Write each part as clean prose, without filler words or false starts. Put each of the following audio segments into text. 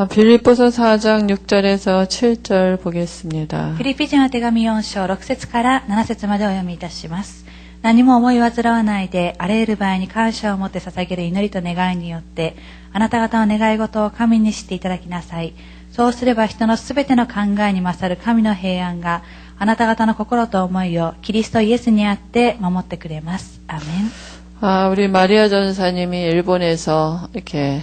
빌립보서 4장 6절에서 7절 보겠습니다. フィリピ人の手紙4章6節から7節までお読みいたします。何も思い煩わないで、あらゆる場合に感謝を持って捧げる祈りと願いによって、あなた方の願い事を神にしていただきなさい。そうすれば人のすべての考えに勝る神の平安が、あなた方の心と思いをキリストイエスにあって守ってくれます。アーメン。 우리 마리아 전사님이 일본에서 이렇게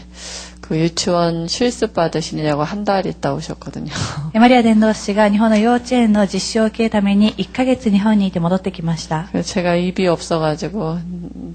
그 유치원 실습 받으시느냐고 한 달 있다 오셨거든요. マリア伝道師が日本の幼稚園の実習を受けるために1ヶ月日本にいて戻ってきました。 제가 입이 없어가지고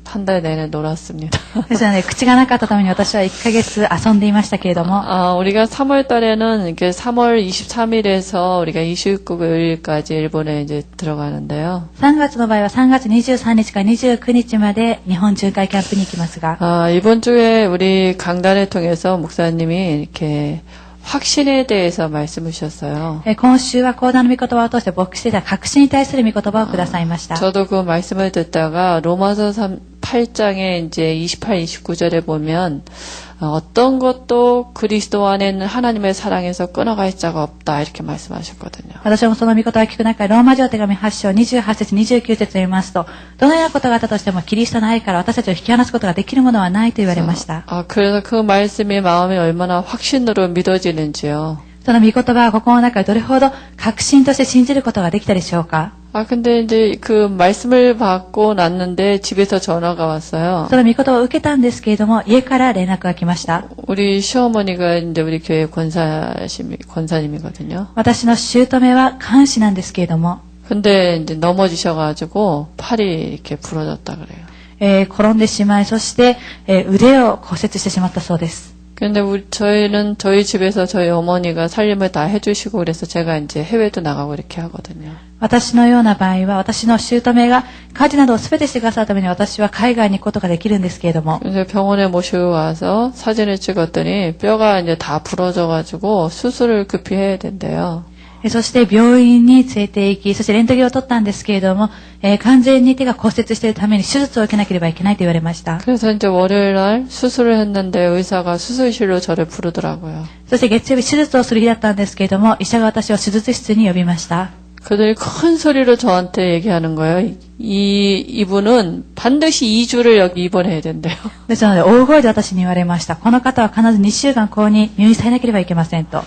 한 달 내내 놀았습니다. ですので口がなかったために私は1ヶ月遊んでいましたけれども、 우리가 3월 달에는 이렇게 3월 23일에서 우리가 29일까지 일본에 이제 들어가는데요. 3月の場合は3月23日から29日まで日本巡回キャンプに行きますが、 이번 주에 우리 강단을 통해서 목사님이 이렇게 확신에 대해서 말씀을 주셨어요. 今週は講談の御言葉を通して牧師で確信に対する御言葉をくださいました。 저도 그 말씀을 듣다가 로마서 8장에 이제 28, 29절에 보면 어떤 것도 그리스도 안에는 하나님의 사랑에서 끊어갈 자가 없다 이렇게 말씀하셨거든요. 私もその御言葉を聞く中でローマ人手紙8章28節29節を読みますと、どのようなことがあったとしてもキリストの愛から私たちを引き離すことができるものはないと言われました。 그래서 그 말씀이 마음에 얼마나 확신으로 믿어지는지요. その御言葉は心の中でどれほど確信として信じることができたでしょうか。 근데 이제 그 말씀을 받고 났는데 집에서 전화가 왔어요. その御言葉を受けたんですけれども、家から連絡が来ました。 우리 시어머니가 이제 우리 교회 권사님이거든요. 私の姑は看守なんですけれども、 근데 이제 넘어지셔가지고 팔이 이렇게 부러졌다 그래요. 転んでしまい、そして、腕を骨折してしまったそうです。 근데 저희는 저희 집에서 저희 어머니가 살림을 다 해주시고 그래서 제가 이제 해외도 나가고 이렇게 하거든요. 私のような場合は、私の姑が家事などを全てしてくださるために私は海外に行くことができるんですけれども、 그래서 병원에 모시고 와서 사진을 찍었더니 뼈가 이제 다 부러져가지고 수술을 급히 해야 된대요. そして病院に連れて行き、そしてレントゲンを取ったんですけれども、完全に手が骨折しているために手術を受けなければいけないと言われました。 그래서 이제 월요일 날 수술을 했는데 의사가 수술실로 저를 부르더라고요. そして月曜日手術をする日だったんですけれども、医者が私を手術室に呼びました。 그들이 큰 소리로 저한테 얘기하는 거예요. 이분은 반드시 2주를 여기 입원해야 된대요. ですので大声で私に言われました。この方は必ず2週間ここに入院されなければいけませんと。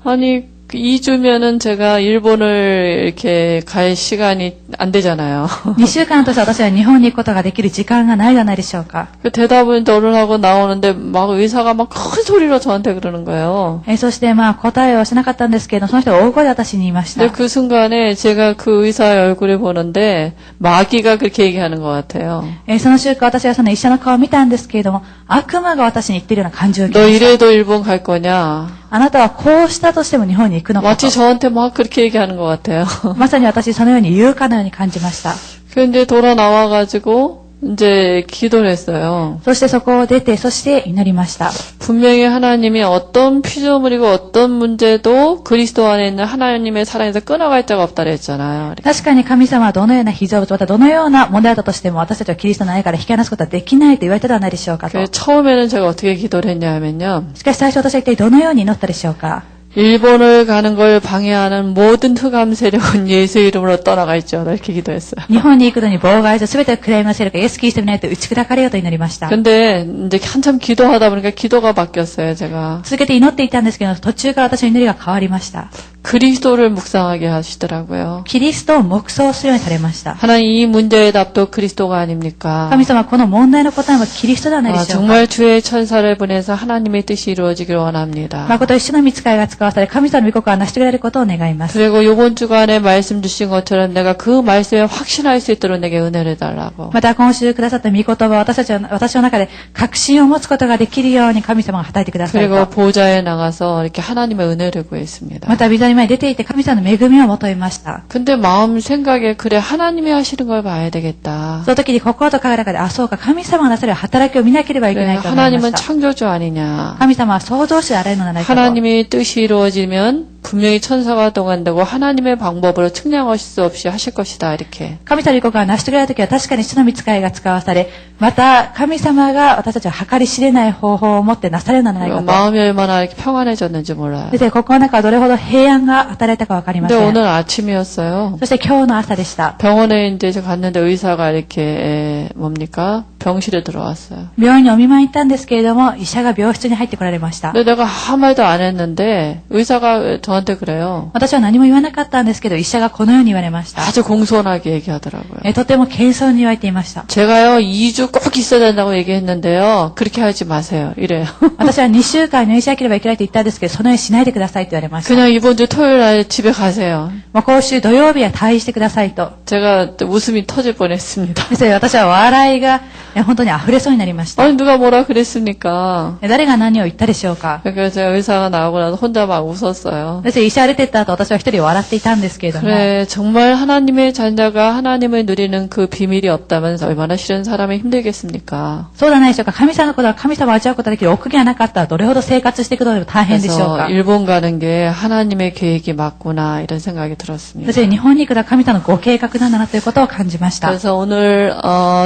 아니 2주면은 제가 일본을 이렇게 갈 시간이 안 되잖아요. 2週間として私は日本に行くことができる時間がないではないでしょうか。 그 대답은 너른하고 나오는데 막 의사가 막 큰 소리로 저한테 그러는 거예요. そして答えをしなかったんですけれども、その人が大声で私に言いました。 근데 그 순간에 제가 그 의사의 얼굴을 보는데 마귀가 그렇게 얘기하는 것 같아요. その瞬間私はその医者の顔を見たんですけれども、悪魔が私に言っているような感じを受け 너 ました。 이래도 일본 갈 거냐? あなたはこうしたとしても日本に行くのかと。 마치 저한테 막 그렇게 얘기하는 것 같아요. まさに私そのように言うかのように感じました。 근데 돌아 나와가지고 이제 기도를 했어요. そしてそこを出て、そして祈りました。 분명히 하나님이 어떤 피조물이고 어떤 문제도 그리스도 안에 있는 하나님의 사랑에서 끊어갈 자가 없다 그랬잖아요. 確かに神様はどのような被造物、またどのような問題だったとしても私たちはキリストの愛から引き離すことはできないと言われたではないでしょうかと。 그래서 처음에는 제가 어떻게 기도를 했냐 하면요. しかし最初私は一体どのように祈ったでしょうか。 일본을 가는 걸 방해하는 모든 흑암 세력은 예수 이름으로 떠나가 있죠. 이렇게 기도했어요. 日本に行くのに妨害するすべての暗闇の勢力がイエス・キリストによって打ち砕かれようと祈りました。 근데 이제 한참 기도하다 보니까 기도가 바뀌었어요, 제가. 続けて祈っていたんですけど、途中から私の祈りが変わりました。 그리스도를 묵상하게 하시더라고요. キリストを黙想するようにされました。 하나님 이 문제의 답도 그리스도가 아닙니까? 神様はこの問題の答えはキリストではないでしょうか。 정말 주의 천사를 보내서 하나님의 뜻이 이루어지길 원합니다. 誠に主の御使いが使わされ、神様の御心が成し遂げられることを願います。 그리고 이번 주간에 말씀 주신 것처럼 내가 그 말씀에 확신할 수 있도록 내게 은혜를 달라고. また今週くださった御言葉を私の中で確信を持つことができるように神様が働いてください 그리고 と。 보좌에 나가서 이렇게 하나님의 은혜를 구했습니다. また御座に前に出ていて神様の恵みを求めました。 근데 마음 생각에 그래 하나님이 하시는 걸 봐야 되겠다. その時に心と体の中で、そうか、神様がなされる働きを見なければいけないと思いま 하나님은 した。 창조주 아니냐. 神様は創造主であられるのではないかと。 하나님의 뜻이 이루어지면 분명히 천사가 동한다고 하나님의 방법으로 측량할 수 없이 하실 것이다 이렇게. 神と御子が成し遂げられた時は確かに主の御使いが使わされ、また神様が私たちを計り知れない方法を持ってなされるのではないかと。 마음이 얼마나 이렇게 평안해졌는지 몰라요. で、心の中はどれほど平安が与えられたかわかりま 근데 せん。 오늘 아침이었어요. そして今日の朝でした。 병원에 이제 저 갔는데 의사가 이렇게 뭡니까? 병실에 들어왔어요. 病院にお見舞いに行ったんですけれども、医者が病室に入ってこられました。 근데 내가 아무 말도 안 했는데 의사가 저한테 그래요. 私は何も言わなかったんですけど、医者がこのように言われました。 아주 공손하게 얘기하더라고요. とても謙遜に言われていました。 제가요 2주 꼭 있어야 된다고 얘기했는데요. 그렇게 하지 마세요. 이래요. 私は2週間入院しなければいけないと言ったんですけど、そのようにしないでくださいと言われました。 그냥 이번 주 토요일 날 집에 가세요. もう今週土曜日は退院してくださいと。 제가 웃음이 터질 뻔했습니다. ですので私は笑いが本当に溢れそうになりました。 아니 누가 뭐라 그랬습니까? 誰が何を言ったでしょうか。 그래서 제가 의사가 나오고 나서 혼자 막 웃었어요. ですので医者が出てった後、私は一人笑っていたんですけれども。 그래 정말 하나님의 자녀가 하나님을 누리는 그 비밀이 없다면 얼마나 싫은 사람이 힘들겠습니까? そうではないでしょうか。神様のことは神様を味わうことができる奥義がなかったらどれほど生活していくのでも大変でしょう 그래서 か。 일본 가는 게 하나님의 계획이 맞구나 이런 생각이 そ 들었습니다. して日本に行くのは神様のご計画なんだなということを感じました。 그래서 오늘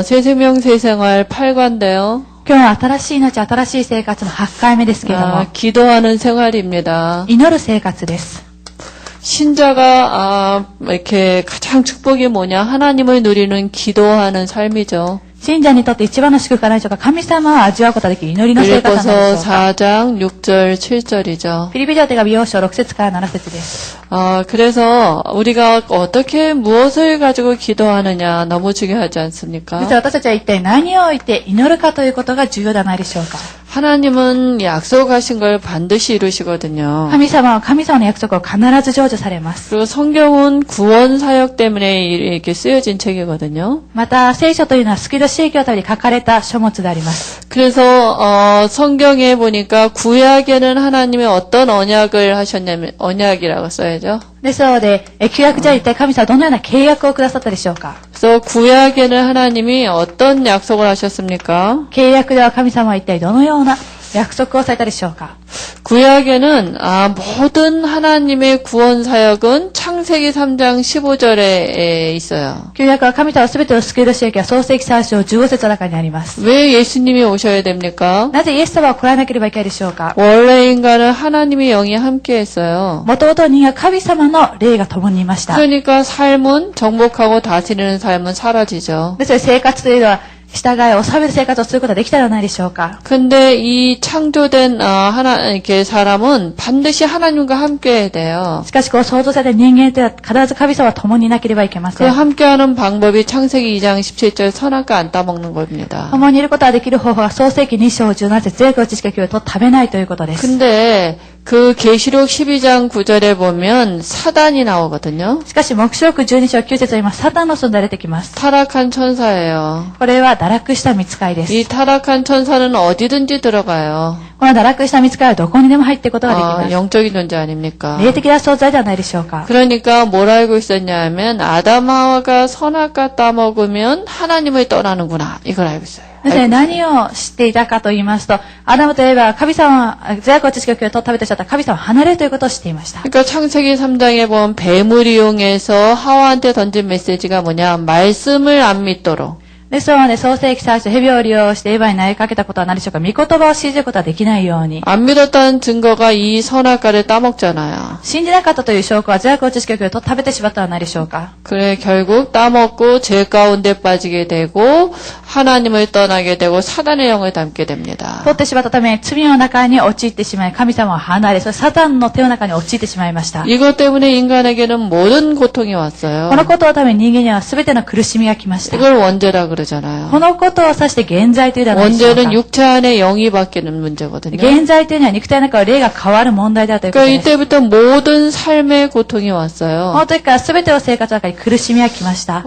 새생명 새생활 8과인데요. 今日は新しい命、新しい生活の8回目ですけれども、 기도하는 생활입니다. 祈る生活です。 신자가 이렇게 가장 축복이 뭐냐? 하나님을 누리는 기도하는 삶이죠. 信者にとって一番の祝福がないでしょうか。神様を味わうことができる祈りの生活なんで 빌립보서 しょうか。 4장 6절 7절이죠. フィリピ人手紙4章6節から7節です。 그래서 우리가 어떻게 무엇을 가지고 기도하느냐 너무 중요하지 않습니까? 実は私たちは一体何を言って祈るかということが重要ではないでしょうか。 하나님은 약속하신 걸 반드시 이루시거든요. 神様は神様の約束を必ず成就されます。 그리고 성경은 구원 사역 때문에 이렇게 쓰여진 책이거든요. また、聖書というのは救い出し影響のために書かれた書物であります。 그래서 성경에 보니까 구약에는 하나님이 어떤 언약을 하셨냐면 언약이라고 써야죠. ですので、旧約じゃ一体神様はどのような契約をくださったでしょうか。 그래서 구약에는 하나님이 어떤 약속을 하셨습니까? 契約では神様は一体どのような約束をされたでしょうか。 구약에는 모든 하나님의 구원 사역은 창세기 3장 15절에 있어요. 旧約は神様は全ての救い出し影響は創世記3章15節の中にあります。 왜 예수님이 오셔야 됩니까? なぜイエス様は来られなければいけないでしょうか。 원래 인간은 하나님의 영이 함께 했어요. もともと人間は神様の霊が共にいました。 그러니까 삶은 정복하고 다스리는 삶은 사라지죠. ですので生活というのは従い、治める生活をすることができたのではないでしょうか。 근데 이 창조된 이렇게 사람은 반드시 하나님과 함께 해야 돼요. しかし、こう創造された人間というのは必ず神様は共にいなければいけませ 그 ん。 함께하는 방법이 창세기 2장 17절 선악과 안 따먹는 겁니다. 共にいることができる方法は創世記2章17節善悪知識をと食べないということです。 근데 그 계시록 12장 9절에 보면 사단이 나오거든요. しかし、黙示録12章9節は今、サタンの存在が出てきます。 타락한 천사예요. これは堕落した御使いです。 이 타락한 천사는 어디든지 들어가요. この堕落した御使いはどこにでも入っていくことができます。 영적인 존재 아닙니까? 霊的な存在ではないでしょうか。 그러니까 뭘 알고 있었냐면 아담하와가 선악과 따먹으면 하나님을 떠나는구나. 이걸 알고 있어요. ですね、何を知っていたかと言いますと、アダムといえば神様、善悪を知識を食べてしまった神様を離れるということを知っていました。 그러니까 창세기 3장에 보면 뱀을 이용해서 하와한테 던진 메시지가 뭐냐? 말씀을 안 믿도록. ですので、創世記3章、蛇を利用してエヴァに投げかけたことは何でしょうか。御言葉を信じることはできないように。 안 믿었다는 증거가 이 선악과를 따먹잖아요. 信じなかったという証拠は善悪を知識を食べてしまったのは何でしょうか。 그래 결국 따먹고 죄 가운데 빠지게 되고 하나님을 떠나게 되고 사단의 영을 담게 됩니다. 取ってしまったため、罪の中に陥ってしまい、神様を離れ、それサタンの手の中に陥ってしまいました。 이것 때문에 인간에게는 모든 고통이 こ 왔어요. のことのために人間には全ての苦しみが来ました。 이걸 원죄라 그러잖아요. このことを指して現在というのは何でしょうか。 원죄는 육체 안에 영이 바뀌는 문제거든요. 現在というのは肉体の中は霊が変わる問題だということ 그러니까 です。 이때부터 모든 삶의 고통이 こ 왔어요. の時から全ての生活の中に苦しみが来ました。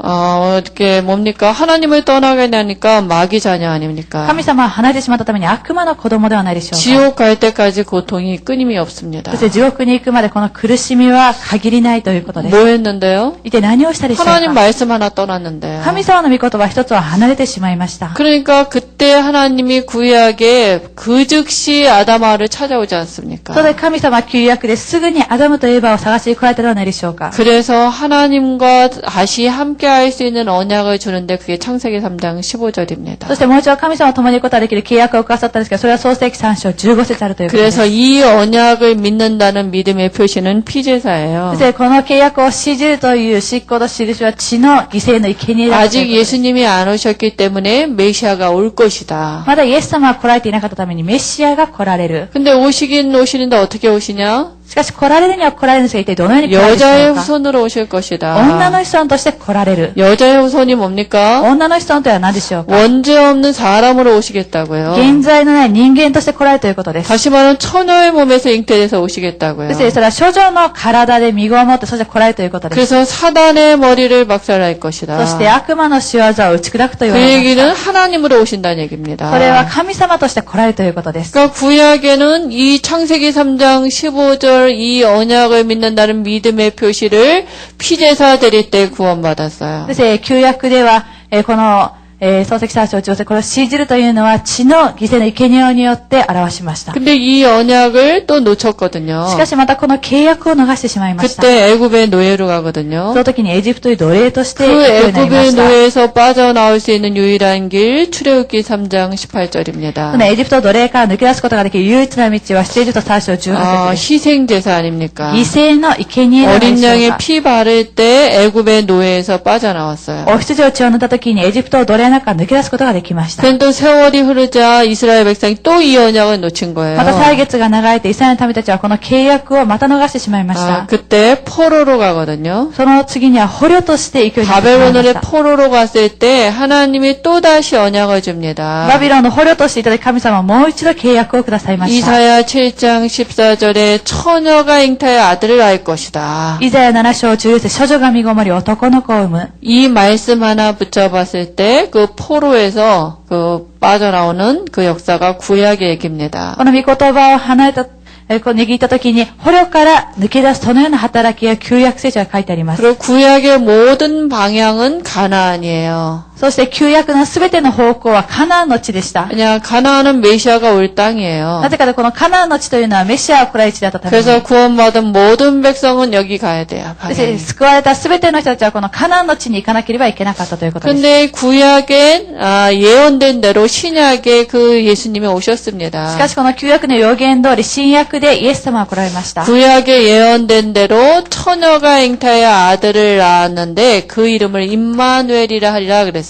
이렇게 뭡니까? 하나님을 떠나게 되니까 마귀 자녀 아닙니까? 神様を離れてしまったために悪魔の子供ではないでしょうか。 지옥 갈 때까지 고통이 끊임이 없습니다. そして地獄に行くまでこの苦しみは限りないということです。 뭐 했는데요? 一体何をしたでしょう 하나님 か。 말씀 하나 떠났는데요. 神様の御言葉一つを離れてしまいました。 그러니까 그때 하나님이 구약에 그 즉시 아담아를 찾아오지 それ 않습니까? で神様は旧約ですぐにアダムとエバを探しに来られたのではないでしょうか。 그래서 하나님과 다시 함께 할 수 있는 언약을 주는데 그게 창세기 3장 15절입니다. そしてもう一度神様と共にいることができる契約をくださったんですが、それは創世記3章15節あるということです。 그래서 이 언약을 믿는다는 믿음의 표시는 피제사예요. そしてこの契約を信じるという信仰の印は血の犠牲の生贄だという 아직 ことです。 예수님이 안 오셨기 때문에 메시아가 올 것이다. まだイエス様は来られていなかったためにメシアが来られる。 근데 오시긴 오시는데 어떻게 오시냐? しかし来られるには来られるんですが、一体どのように来られるでしょ 여자의 うか。 후손으로 오실 것이다. 女の子孫として来られる。 여자의 후손이 뭡니까? 女の子孫とは何でしょうか。 원죄 없는 사람으로 오시겠다고요. 現在のない人間として来られるということです。 다시 말하면 처녀의 몸에서 잉태돼서 오시겠다고요. ですので、それは処女の体で身ごを持って、そして来られるということです。 그래서 사단의 머리를 박살낼 것이다. そして悪魔の仕業を打ち砕くと言 그 われまし 얘기는 하나님으로 오신다는 얘기입니다. た。それは神様として来られるということです。 그러니까 구약에는 이 창세기 3장 15절 이 언약을 믿는다는 믿음의 표시를 피제사 드릴 때 구원받았어요. そして旧約では、この、創世記3章15節、これを信じるというのは血の犠牲の生贄によって表しました。 근데 이 언약을 또 놓쳤거든요. しかしまたこの契約を逃してしまいました。 그때 애굽의 노예로 가거든요. その時にエジプトに奴隷として 그 行くようになりま 애굽의 した。 노예에서 빠져나올 수 있는 유일한 길 출애굽기 3장 18절입니다. このエジプト奴隷から抜け出すことができる唯一の道は出エジプト3章18 아, 節です。 희생 제사 아닙니까? 犠牲の生贄の 어린 でしょう 양의 か。 피 바를 때 애굽의 노예에서 빠져나왔어요. お羊を血を塗った時にエジプトを奴隷の中から抜け出すことができました。 그런데 또 세월이 흐르자 이스라엘 백성이 또 이 언약을 놓친 거예요. また歳月が流れてイスラエルの民たちはこの契約をまた逃してしまいまし 아, た。 그때 포로로 가거든요. その次には捕虜として行くようになってしまいま 바벨론의 した。 포로로 갔을 때 하나님이 또다시 언약을 줍니다. バビロンの捕虜としていただき神様はもう一度契約をくださいました。 이사야 7장 14절에 처녀가 잉타의 아들을 낳을 것이다. イザヤ7章10節、処女が身ごもり男の子を産む。 이 말씀 하나 붙잡았을 때 그 포로에서 그 빠져나오는 그 역사가 구약의 얘기입니다. この御言葉を離れた、こう握った時に捕虜から抜け出すそのような働きが旧約聖書に書いてあります。 그리고 구약의 모든 방향은 가나안이에요. そして旧約のすべての方向はカナンの地でした。 그냥 가나안은 메시아가 올 땅이에요. なぜかというとこのカナンの地というのはメシアを来られる地だったために。 그래서 구원받은 모든 백성은 여기 가야 돼요. そして 방향이. 救われたすべての人たちはこのカナンの地に行かなければいけなかったということです。 근데 구약에 예언된 대로 신약에 그 예수님이 しか 오셨습니다. しこの旧約の予言通り新約でイエス様は来られました。 구약에 예언된 대로 처녀가 잉타의 아들을 낳았는데 그 이름을 임마누엘이라 하리라 그랬어요.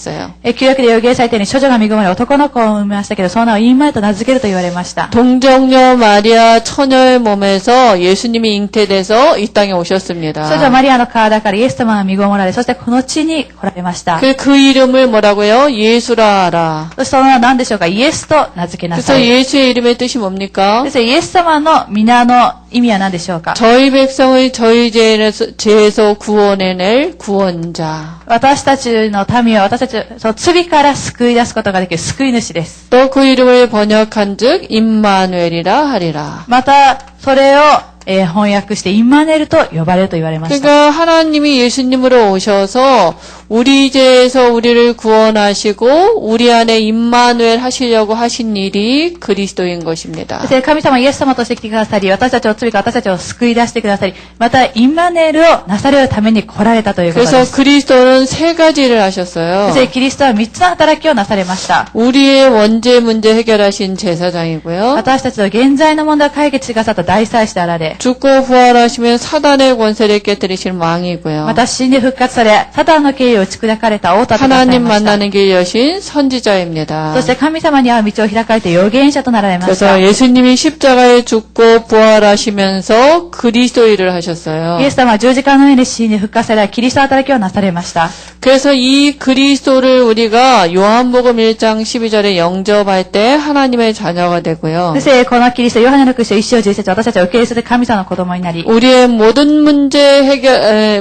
旧約で予言されたように処女が身ごもり男の子を産みましたけど、その名をインマエと名付けると言われました。 동정녀 마리아 처녀의 몸에서 예수님이 잉태돼서 이 땅에 오셨습니다. 処女マリアの体からイエス様が身ごもられ、そしてこの地に来られました。 그 이름을 뭐라고요? 예수라 하라. そしてその名は何でしょうか？イエスと名付けな 그래서 さい。 예수의 이름의 뜻이 뭡니까? ですイエス様の皆の意味は何でしょうか？ 저희 백성의 저희 죄에서 구원해낼 구원자. 私たちの民は私たちを罪から救い出すことができる救い主です。 또 그 이름을 번역한즉 임마누엘이라 하리라. また、それを、翻訳してインマネルと呼ばれると言われました。 그러니까 하나님이 예수님으로 오셔서 우리 죄에서 우리를 구원하시고 우리 안에 임마누엘 하시려고 하신 일이 그리스도인 것입니다. そして神様イエス様として来てくださり、私たちの罪から私たちを救い出してくださり、またインマネルをなされるために来られたということで 그래서 す。 그리스도는 세 가지를 하셨어요. そしてキリストは3つの働きをなされました。 우리의 원죄 문제 해결하신 제사장이고요. 私たちの現在の問題を解決してくださった大祭司であられ、 죽고 부활하시면 사단의 권세를 깨뜨리신 왕이고요. また死んで復活され、サタンの権威を打ち砕かれた王となされ 하나님 ました。 만나는 길 여신 선지자입니다. そして神様に会う道を開かれて預言者となられました。 그래서 예수님이 십자가에 죽고 부활하시면서 그리스도 일을 하셨어요. イエス様は十字架の上に死んで復活され、キリストの働きをなされました。 그래서 이 그리스도를 우리가 요한복음 1장 12절에 영접할 때 하나님의 자녀가 되고요. そしてこのキリスト、ヨハネのクリスト1章11節、私たちは受け入れて神様の子供になり、 우리의 모든 문제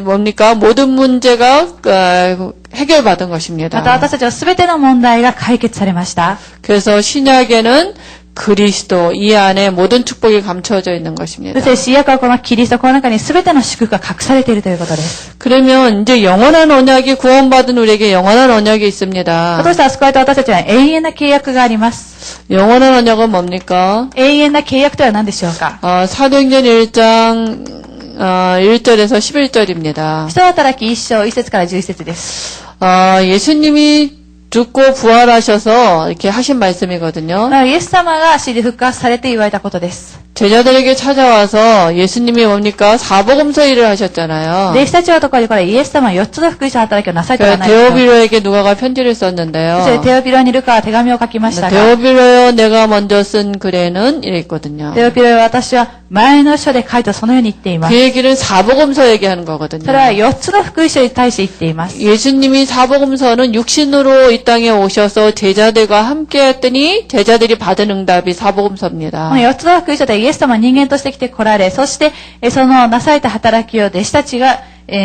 모든 문제가 해결받은 また 것입니다. 私たちは全ての問題が解決されました。 그래서 신약에는 그리스도 이 안에 모든 축복이 감춰져 있는 そ 것입니다. して新約はこのキリスト、この中に全ての祝福が隠されているということです。 그러면 이제 영원한 언약이 구원받은 우리에게 영원한 언약이 있습니다. そしてあそこへと私たちは永遠な契約があります。 영원한 언약은 뭡니까? 永遠な契約とは何でしょうか。 사도행전 1장 1절에서 11절입니다. 人働き1章1節から11節です。 예수님이 죽고 부활하셔서 이렇게 하신 말씀이거든요. イエス様が死で復活されて言われたことです。 제자들에게 찾아와서 예수님이 뭡니까? 사복음서 일을 하셨잖아요. 弟子たちのところにこれイエス様は4つの福音書働きをなされてはないですか。 데오빌로에게 누가가 편지를 そして 썼는데요. テオピロにルカは手紙を書きましたが、 데오빌로여 내가 먼저 쓴 글에는 이래 있거든요. テオピロは私は前の書で書いたそのように言っていま 그 す。 얘기는 사복음서 얘기하는 거거든요. それは4つの福音書に対して言っています。 예수님이 사복음서는 육신으로 이 땅에 오셔서 제자들과 함께 했더니 제자들이 받은 응답이 この 사복음서입니다. 4つの福音書でイエス様は人間として来て来られ、そしてそのなされた働きを弟子たちが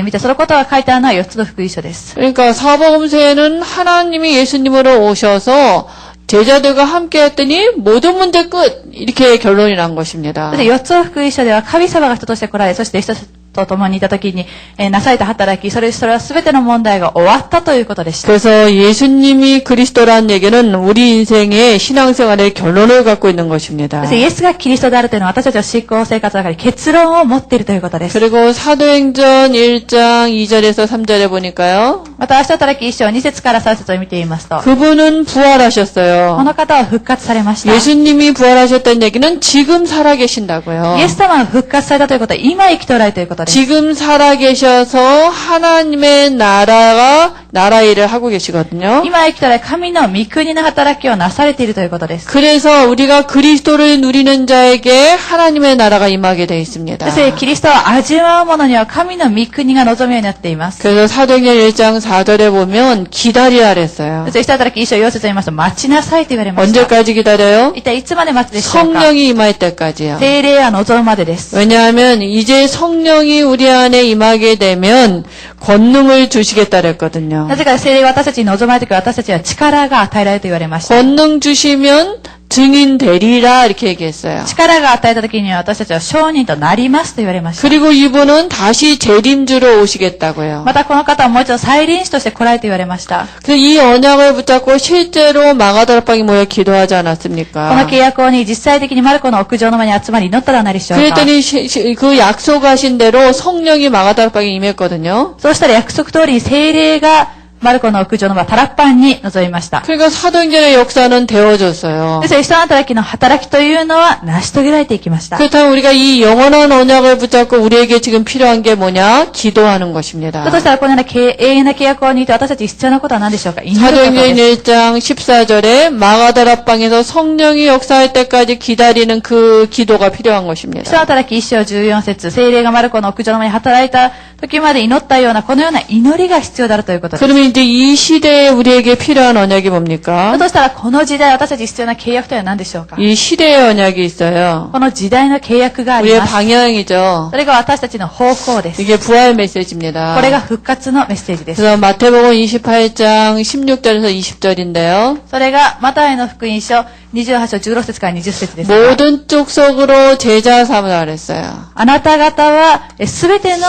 見て、そのことが書いてあるのは4つの福音書です。 그러니까 사복음서에는 하나님이 예수님으로 오셔서 제자들과 함께 했더니 모든 문제 끝 이렇게 결론이 난 것입니다. そして4つの福音書では神様が人として来られ、そして弟子たちと共にいた時に、なされた働き、それは全ての問題が終わったということでした。 그래서 예수님이 그리스도라는 얘기는 우리 인생의 신앙생활의 결론을 갖고 있는 것입니다. そしてイエスがキリストであるというのは私たちの信仰生活の中に結論を持っているということです。 그리고 사도행전 1장 2절에서 3절에 보니까요. また、明日働き1章2節から3節を見てみますと、 그분은 こ 부활하셨어요. の方は復活されました。 예수님이 부활하셨다는 얘기는 지금 살아계신다고요. イエス様が復活されたということは今生きておられるということです。 지금 살아계셔서 하나님의 나라 일을 하고 계시거든요. 今生きておられる神の御国の働きをなされているということです。 그래서 우리가 그리스도를 누리는 자에게 하나님의 나라가 임하게 되어 있습니다. そしてキリストを味わう者には神の御国が望むようになっています。 그래서 사도행전 1장 4절에 보면 기다리라 그랬어요. そして人働き1章4節を言いますと、待ちなさいと言われました。 언제까지 기다려요? 一体いつまで待つでしょうか。 성령이 임할 때까지요. 聖霊が望むまでです。 왜냐하면 이제 성령이 우리 안에 임하게 되면 권능을 주시겠다 그랬거든요. なぜか聖霊が私たちに望まれるとき私たちは力が与えられると言われました。 권능 주시면 증인 되리라 이렇게 얘기했어요. 力が与えたときには私たちは証人となりますと言われました。 그리고 이분은 다시 재림주로 오시겠다고요. またこの方はもう一度再臨死として来られると言われました。 그래서 이 언약을 붙잡고 실제로 마가다락방에 모여 기도하지 この 않았습니까? 契約に実際的にマルコの屋上の間に集まり祈ったらなりでしょうか。 그랬더니 그 약속하신 대로 성령이 마가다락방에 임했거든요. そうしたら約束通りに聖霊がマルコの屋上の場タラッパンに臨みました。 그러니까 사도행전의 역사는 되어졌어요. ですから、人の働きの働きというのは成し遂げられていきました。 그렇다면 우리가 이 영원한 언약을 붙잡고 우리에게 지금 필요한 게 뭐냐? 기도하는 것입니다. だとしたら、このような永遠な契約をにいて私たちに必要なことは何でしょうか。祈ること 사도행전 です。 1장 14절에 마가다락방에서 성령이 역사할 때까지 기다리는 그 기도가 필요한 人の 것입니다. 働き1章14節、聖霊がマルコの屋上の間に働いた時まで祈ったような、このような祈りが必要であるということです。 그러면 이제 이 시대에 우리에게 필요한 언약이 だ 뭡니까? としたら、この時代私たちに必要な契約とは何でしょうか。 이 시대의 언약이 있어요. この時代の契約があり 우리의 ます。 방향이죠. それが私たちの方向です。 이게 부활 메시지입니다. これが復活のメッセージです。 그래서 마태복음 28장 16절에서 20절인데요. それがマタイの福音書28章16節から20節ですが。 모든 족속으로 제자 삼으라 그랬어요. あなた方はすべての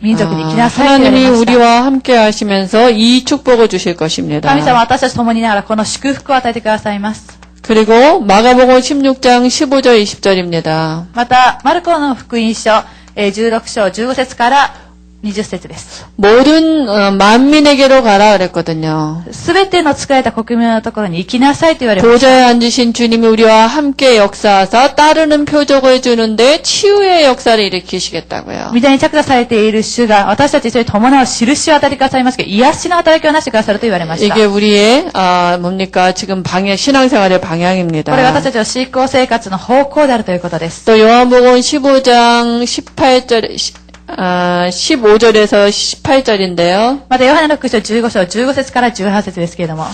民族に行きなさいと言わ 하나님이 れました。 우리와 함께 하시면서 이 축복을 주실 것입니다. 神様は私たち共にいながらこの祝福を与えてくださいます。 그리고 마가복음 16장 15절 20절입니다. また、マルコの福音書16章15節から20節です。 모든 만민에게로 가라 그랬거든요. すべての使えた国民のところに行きなさいと言われました。 보좌에 앉으신 주님이 우리와 함께 역사하사 따르는 표적을 주는데 치유의 역사를 일으키시겠다고요. 御座に着座されている主が私たち一緒に伴う印を与えてくださいますけど、癒しの働きをなしてくださると言われました。 이게 우리의 뭡니까 지금 방향 신앙생활의 방향입니다. これが私たちの信仰生活の方向であるということです。 또 요한복음 15장 18절 15절에서 18절인데요. また、ヨハネの福音書15章15節から18節ですけれども、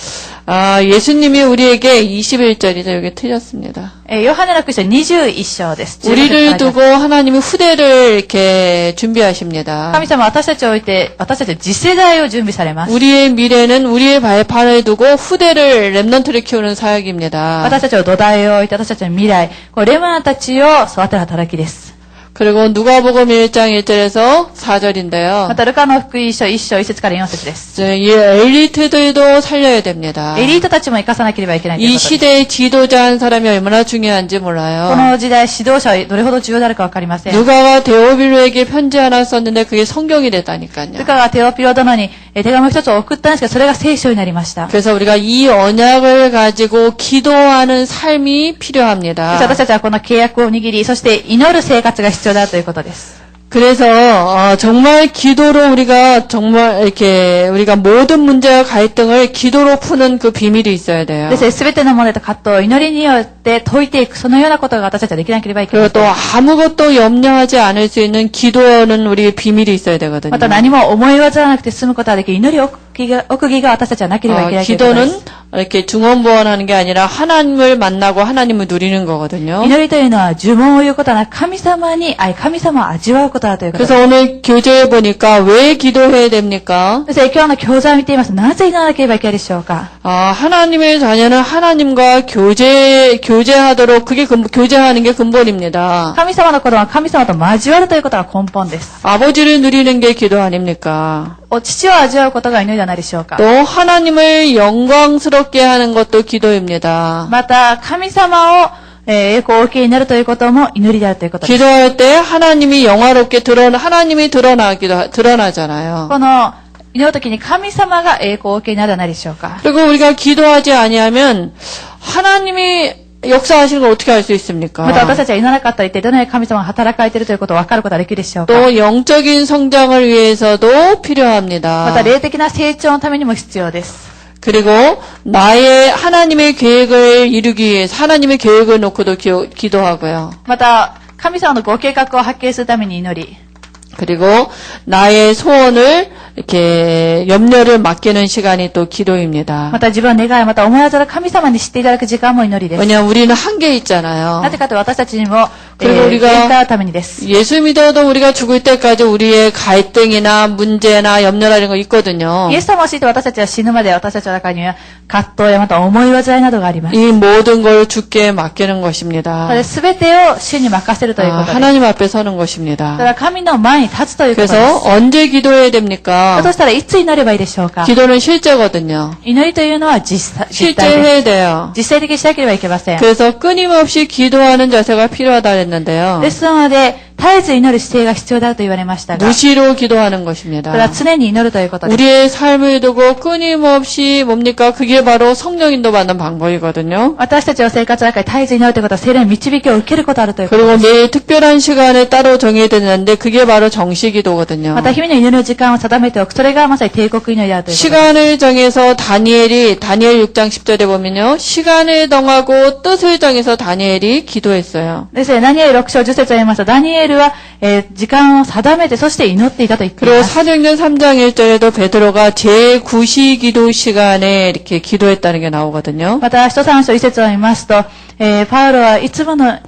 예수님이 우리에게 21절이죠. 여기 틀렸습니다. ヨハネの福音書21章です。15節 우리를 から 두고 하나님이 후대를 이렇게 준비하십니다. 神様は私たちを置いて、私たちの次世代を準備されます。 우리의 미래는 우리의 발판을 두고 후대를 렘넌트를 키우는 사역입니다. 私たちを土台を置いて、私たちの未来、これレマンたちを育てる働きです。 그리고 누가복음 1장 1절에서 4절인데요. また、ルカの福音書1章1節から4節です。 이 엘리트들도 살려야 됩니다. エリートたちも生かさなければいけないという 이 ことです。 시대의 지도자 한 사람이 얼마나 중요한지 こ 몰라요. の時代、指導者はどれほど重要であるかわかりません。 누가가 데오빌로에게 편지 하나 썼는데 그게 성경이 됐다니까요. ルカがテオピロ殿に手紙一つを送ったんですけど、それが聖書になりました。 그래서 우리가 이 언약을 가지고 기도하는 삶이 そして 필요합니다. 私たちはこの契約を握り、そして祈る生活が必要だということです。 그래서 정말 기도로 우리가 정말 이렇게 우리가 모든 문제와 갈등을 기도로 푸는 그 비밀이 있어야 돼요. ですね、すべての問題と葛藤を祈りによって解いていく、そのようなことが私たちはできなければいけま 그리고 せん。 또 아무것도 염려하지 않을 수 있는 기도는 우리의 비밀이 있어야 되거든요. また何も思い煩わなくて済むことができる祈り奥義が私たちはなければいけないということです。 기도는 이렇게 중언부언하는 게 아니라 하나님을 만나고 하나님을 누리는 거거든요. 祈りというのは呪文を言うことはなく、神様を味わうことだということです。 그래서 오늘 교재에 보니까 왜 기도해야 됩니까? そして今日の教材を見ています。なぜ祈らなければいけないでしょうか。 하나님의 자녀는 하나님과 교제하도록 그게 교제하는 게 근본입니다. 神様の子供は神様と交わるということが根本です。 아버지를 누리는 게 기도 아닙니까? 父を味わうことが祈りではないでしょうか。 또 하나님을 영광스럽게 하는 것도 기도입니다. また、神様を栄光を受けになるということも祈りであるということです。 기도할 때 하나님이 영화롭게 하나님이 드러나잖아요. この祈るときに神様が栄光を受けになるではないでしょうか。 그리고 우리가 기도하지 아니하면 하나님이 역사하시는 걸 어떻게 알 수 있습니까? また私たちは祈らなかったら一体どのように神様が働かれているということを分かることができるでしょうか。 또 영적인 성장을 위해서도 필요합니다. また霊的な成長のためにも必要です。 그리고 하나님의 계획을 이루기 위해서 하나님의 계획을 놓고도 기도하고요. また神様のご計画を発見するために祈り、 그리고 나의 소원을 이렇게 염려를 맡기는 시간이 또 기도입니다. また自分の願い、また思い煩う神様に知っていただく時間も祈りです。 왜냐하면 우리는 한계 있잖아요. なぜかというと私たちにも、 그리고 限 우리가 界のためにです。 예수 믿어도 우리가 죽을 때까지 우리의 갈등이나 문제나 염려나 이런 거 있거든요. イエス様を知って私たちは死ぬまで私たちの中には葛藤やまた思い煩いなどがあります。 이 모든 걸 주께 맡기는 것입니다. それすべてを主に任せるということです。 하나님 앞에 서는 それ 것입니다. は神の前に立つということです。 그래서 언제 기도해야 됩니까? だとしたらいつ祈ればいいでしょうか。 기도는 실제거든요. 祈りというのは実際です。 실제 해야 돼요. 実際的にしなければいけません。 그래서 끊임없이 기도하는 자세가 필요하다 했는데요. ですので、絶えず祈る姿勢が必要だと言われましたが、 무시로 기도하는 それは 것입니다. 常に祈るということです。 우리의 삶을 두고 끊임없이 뭡니까? 그게 바로 성령 인도 받는 방법이거든요. 私たちの生活の中で絶えず祈るということは、聖霊の導きを受けることがあるということ 그리고 です。 매일 특별한 시간을 따로 정해야 되는데 그게 바로 정시기도거든요. また、日々の祈りの時間を定めておく。それがまさに帝国祈りであるということです。 시간을 정해서 다니엘 6장 10절에 보면요. 시간을 정하고 뜻을 정해서 다니엘이 기도했어요. ですね、ダニエル6章10節を読みますと、ダニエルは、時間を定めて、そして祈っていたと言ってい 그리고 ます。 사도행전 3장 1절에도 베드로가 제9시 기도 시간에 이렇게 기도했다는 게 나오거든요. また、使徒3章1節を見ますと、パウロはいつもの、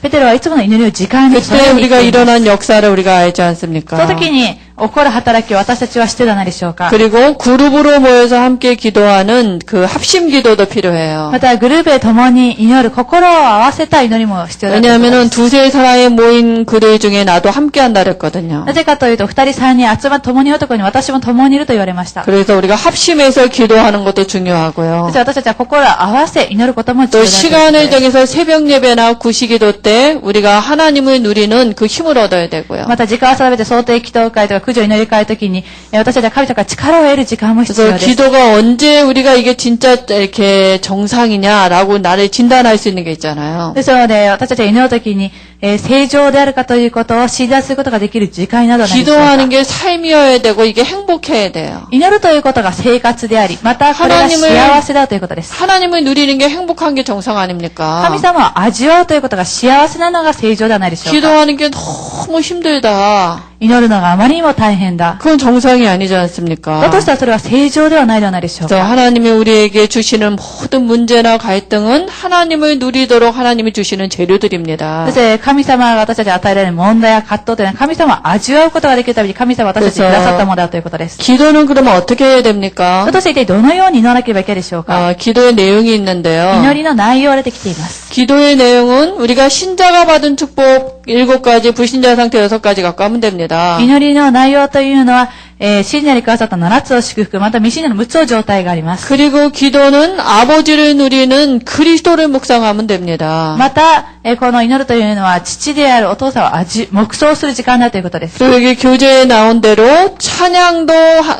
ペテロはいつもの祈りを時間に 그때 우리가 일어난 역사를 우리가 알지 その 않습니까? 時に起こる働きを私たちは知ってたのでしょうか。 그리고 그룹으로 모여서 함께 기도하는 그 합심 기도도 필요해요. また、グループで共に祈る、心を合わせた祈りも必要だということで 왜냐하면은 す。 두세 사람이 모인 그들 중에 나도 함께 한다 그랬거든요. なぜかというと、二人三人集まって共にいるところに私も共にいると言われました。 그래서 우리가 합심해서 기도하는 것도 중요하고요. そして私たちは心を合わせ祈ることも重 또 要だということ 시간을 です。 정해서 새벽 예배나 구시기도 때 우리가 하나님을 누리는 그 힘을 얻어야 되고요. また、時間を定めて想定祈祷会とか九条祈り会の時に、私たちは神様から力を得る時間も必要 그래서 です。 기도가 언제 우리가 이게 진짜 이렇게 정상이냐라고 나를 진단할 수 있는 게 있잖아요. ですので、私たちが祈る時に、正常であるかということを診断することができる時間になどはないでしょうか。 기도하는 게 삶이어야 되고 이게 행복해야 돼요. 祈るということが生活であり、またこれが幸せだということです。 하나님을 누리는 게 행복한 게 정상 아닙니까? 神様を味わうということが幸せなのが正常ではないでしょうか。 기도하는 게 너무 힘들다. 祈るのがあまりにも大変だ。 그건 정상이 아니지 だ 않습니까? としたらそれは正常ではないではないでしょう 그래서 か。 하나님이 우리에게 주시는 모든 문제나 갈등은 하나님을 누리도록 하나님이 주시는 재료들입니다. そして神様が私たちに与えられる問題や葛藤というのは神様を味わうことができるために神様は私たちにくださったものだということです。 기도는 그러면 어떻게 해야 됩니까? だとして一体どのように祈らなければいけないでしょうか。 기도의 내용이 있는데요. 祈りの内容が出てきています。 기도의 내용은 우리가 신자가 받은 축복 7가지, 불신자 상태 6가지 갖고 하면 됩니다. 祈りの内容というのは、信者にくださった7つを祝福、また未信者の6つの状態があります。 그리고 기도는 아버지를 누리는 그리스도를 묵상하면 됩니다. また、この祈るというのは父であるお父さんを黙想する時間だということです。 그리고 여기 교재에 나온 대로 찬양도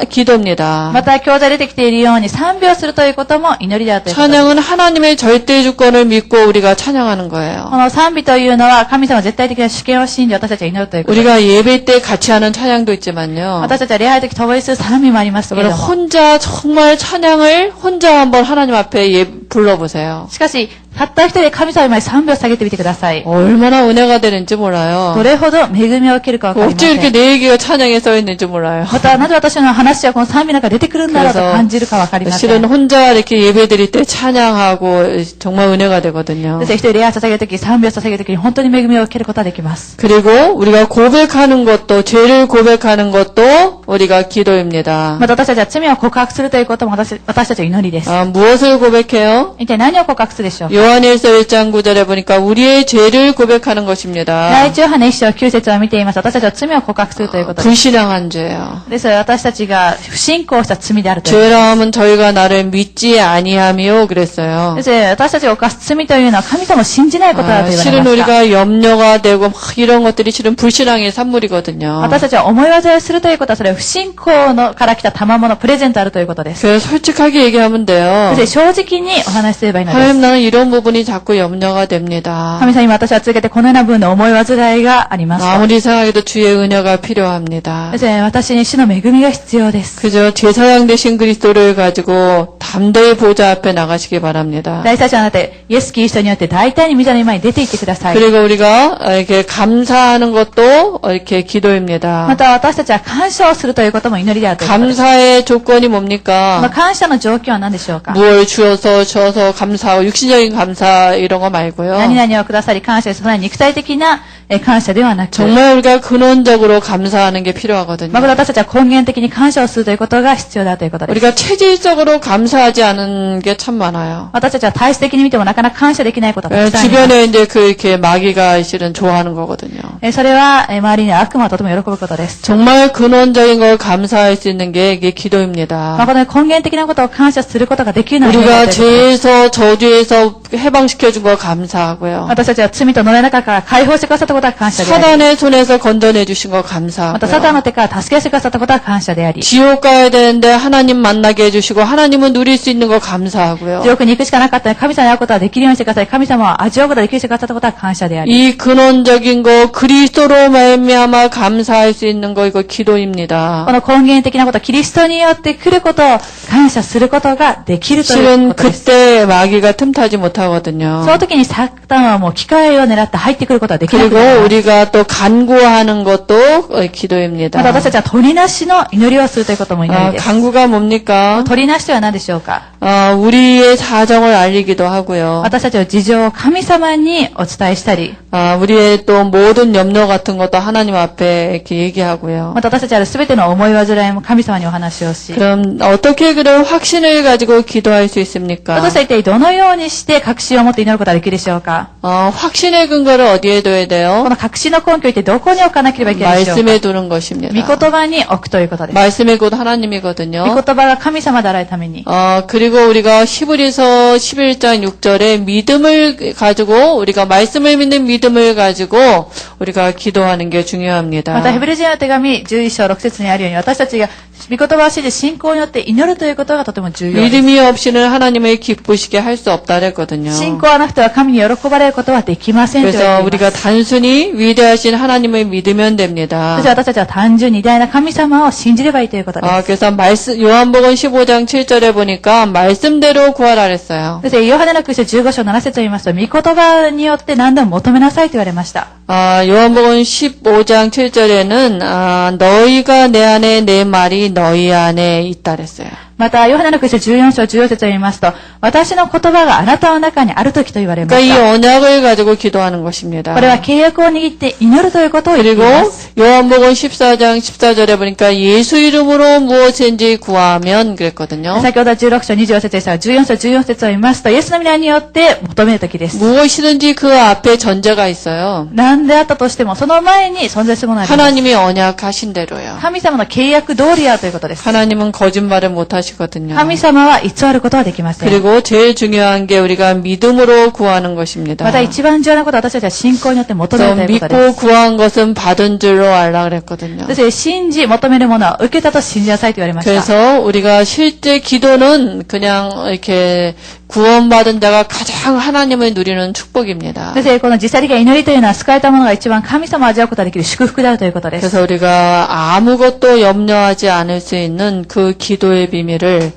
기도입니다. また、教材出てきているように賛美をするということも祈りであるということです。 찬양은 하나님의 절대 주권을 믿고 우리가 찬양하는 거예요. この賛美というのは神様絶対的な主権を信じ私たちは祈るということです。 우리가 예배 때 같이 하는 찬양도 있지만요. 私たちは礼拝的共にする賛美もありますけれ 여러분 ども。 혼자 정말 찬양을 혼자 한번 하나님 앞에 불러보세요. しかし、たった一人で神様に賛美を下げてみてください。 얼마나 은혜가 되는지 몰라요. どれほど恵みを受けるかわかりま 어찌 せ 이렇게 ん。 내 얘기가 찬양에 써 있는지 몰라요. また、なぜ私の話はこの賛美の中で出てくるんだろうと感じるかわかりません。 실은 혼자 이렇게 예배 드릴 때 찬양하고 정말 은혜가 되거든요. そして一人礼拝を捧げるとき、賛美を捧げるときに本当に恵みを受けることができます。 그리고 우리가 고백하는 것도 죄를 고백하는 것도 우리가 기도입니다. また私たちは罪を告白するということも私たちの祈りです。 무엇을 고백해요? 一体何を告白するでしょうか。 요한일서 1장 9절에 보니까 우리의 죄를 고백하는 것입니다. 第一ヨハネ1章9節を見ています。私たちは罪を告白するということです。 불신앙한 죄요. ですから私たちが不信仰した罪であるということです。 죄라함은 저희가 나를 믿지 아니하며 그랬어요. ですから私たちが犯す罪というのは神様を信じないことだと言われ 실은 ました。 우리가 염려가 되고 막 이런 것들이 실은 불신앙의 산물이거든요. 私たちは思い煩いをするということはそれは不信仰のから来た賜物、プレゼントあるということです。 그래서 솔직하게 얘기하면 돼요. そして正直にお話しすればいいのです。 하나님 나는 이런 부분이 자꾸 염려가 됩니다. 神様今私は続けてこのような分の思い煩いがあります。 아무리 생각해도 주의 은혜가 필요합니다. ですから私に主の恵みが必要です。 그저 제사장 되신 그리스도를 가지고 담대히 보좌 앞에 나가시기 바랍니다. 大祭司になってイエス・キリストによって大胆に御座の前に出て行ってください。 그리고 우리가 이렇게 감사하는 것도 이렇게 기도입니다. また私たちは感謝をするということも祈りであるということです。 감사의 조건이 この 뭡니까? 感謝の条件は何でしょうか。 무엇 주어서 줘서 감사하고 육신적인 감사 이런 거 말고요. 何々をくださり感謝する。その肉体的な感謝ではなく、 정말 우리가 근원적으로 감사하는 게 필요하거든요. また私たちは根源的に感謝をするということが必要だということです。 우리가 체질적으로 감사하지 않은 게 참 많아요. 私たちは体質的に見てもなかなか感謝できないことがたくさんあります。 주변에 이제 그 이렇게 마귀가 실은 좋아하는 거거든요. それは周りに悪魔はとても喜ぶことです。 정말 근원적인 걸 감사할 수 있는 게 이게 기도입니다. この根源的なことを感謝することができるのは祈り 우리가 だということです。 죄에서 저주에서 해방시켜 준 거 감사하고요. 私たちは罪と呪いの中から解放してくださったことは感謝であり、 사단의 손에서 건져내 주신 거 またサタン 감사하고요. の手から助けしてくださったことは感謝であり、 지옥 가야 되는데 하나님 만나게 해주시고 하나님은 누릴 수 있는 거 감사하고요. 地獄に行くしかなかったので神様に会うことはできるようにしてください。神様は味わうことができるようにしてくださったことは感謝であり、 이 근원적인 거 그리스도로 말미암아 감사할 수 있는 거 이거 こ 기도입니다. の根源的なこと、キリストによって来ることを感謝することができるという 실은 ことです。 그때 마귀가 틈타지 못하거든요. その時にサタンはもう機会を狙って入ってくることはできなく 그리고 なります。 우리가 또 간구하는 것도 ま 기도입니다. た私たちは取りなしの祈りをするということも祈りです。 간구가 뭡니까? 取りなしとは何でしょうか。 우리의 사정을 알리기도 하고요. 私たちの事情を神様にお伝えしたり、 우리의 또 모든 염려 같은 것도 하나님 앞에 이렇게 얘기하고요. また私たちはすべての思い煩いも神様にお話をし、 그럼 어떻게 그런 확신을 가지고 기도할 수 있습니까? 私たちは一体どのようにして確信を持って祈ることができるでしょうか。 확신의 근거를 어디에 둬야 こ 돼요? の確信の根拠を一体どこに置かなければいけないでしょうか。 말씀에 두는 것입니다. 御言葉に置くということです。 말씀의 곧 御 하나님이거든요. 言葉が神様であるために。 그리고 우리가 히브리서 11장 6절에 믿음을 가지고 우리가 말씀을 믿는 믿음을 가지고 우리가 기도하는 게 また、ヘ 중요합니다. ブル人の手紙11章6節にあるように、私たちが御言葉を信じ信仰によって祈るということがとても重要です。 믿음이 없이는 하나님을 기쁘시게 할 수 없다 그랬거든요. 信仰はなくては神に喜ばれることはできませんと言わ 그래서 れてい 우리가 ます。 단순히 단순히 위대하신 하나님을 믿으면 됩니다. そして私たちは単純に偉大な神様を信じればいいということです。 그래서 요한복음 15장 7절에 보니까 말씀대로 구하라 그랬어요. そしてヨハネの福音書15章7節を見ますと、御言葉によって何でも求めなさいと言われました。 요한복음 15장 7절에는 너희가 내 안에 내 말이 너희 안에 있다 그랬어요. また、ヨハネの福音書14章14節を見ますと、私の言葉があなたの中にあるときと言われま 그러니까 し 이 た。 언약을 가지고 기도하는 것입니다. これは契約を握って祈るということを言ってい 그리고 ます。 요한복음 14장 14절에 보니까 예수 이름으로 무엇인지 구하면 그랬거든요. 先ほど16章24節でしたが、14章14節を見ますと、イエスの皆によって求めるときです。 무엇이든지 그 앞에 전제가 있어요. 何であったとしても、その前に存在するものがあります。 하나님이 언약하신 대로요. 神様の契約通りやということです。 하나님은 거짓말을 못 하시거든요. 神様は偽ることはできません。 그리고 제일 중요한 게 우리가 믿음으로 구하는 것입니다. また一番重要なことは私たちは信仰によって求める 또 ということで 믿고 す。 구한 것은 받은 줄로 알라 그랬거든요. そして信じ求めるものは受けたと信じなさいと言われました。 그래서 우리가 실제 기도는 그냥 이렇게 구원받은 자가 가장 하나님을 누리는 축복입니다. そしてこの実際的な祈りというのは救われた者が一番神様を味わうことができる祝福であるということです。 그래서 우리가 아무것도 염려하지 않을 수 있는 그 기도의 비밀을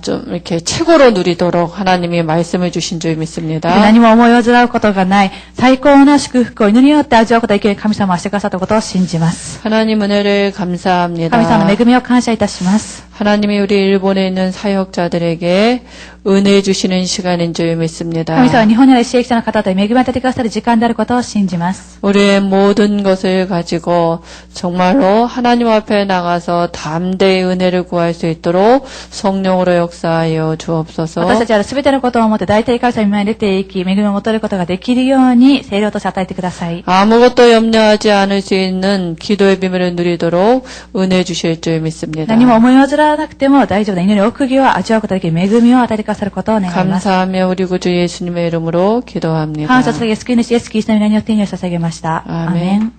좀 이렇게 최고로 누리도록 하나님이 말씀해 주신 줄 믿습니다. 何も思い煩うことがない最高な祝福を祈りによって味わうことができる神様をしてくださったことを信じます。 하나님 은혜를 감사합니다. 神様の恵みを感謝いたします。 하나님이 우리 일본에 있는 사역자들에게 은혜 주시는 시간인 줄 믿습니다. 神様は日本にある支援者の方と恵みを与えてくださる時間であることを信じます。 우리의 모든 것을 가지고 정말로 하나님 앞에 나가서 담대히 은혜를 구할 수 있도록 성령으로 역사하여 주옵소서. 私たちはすべてのことをもって大体神様に前に出ていき、恵みを求めることができるように聖霊として与えてください。 아무것도 염려하지 않을 수 있는 기도의 비밀을 누리도록 은혜 주실 줄 믿습니다. 何も思い煩わなくても大丈夫な祈り奥義を味わうことができる恵みを与えてくださることを願います。 감사하며 우리 구주 예수님의 이름으로 기도합니다. 感謝さげ救い主イエスキリストの皆によって祈りを捧げました。アーメン。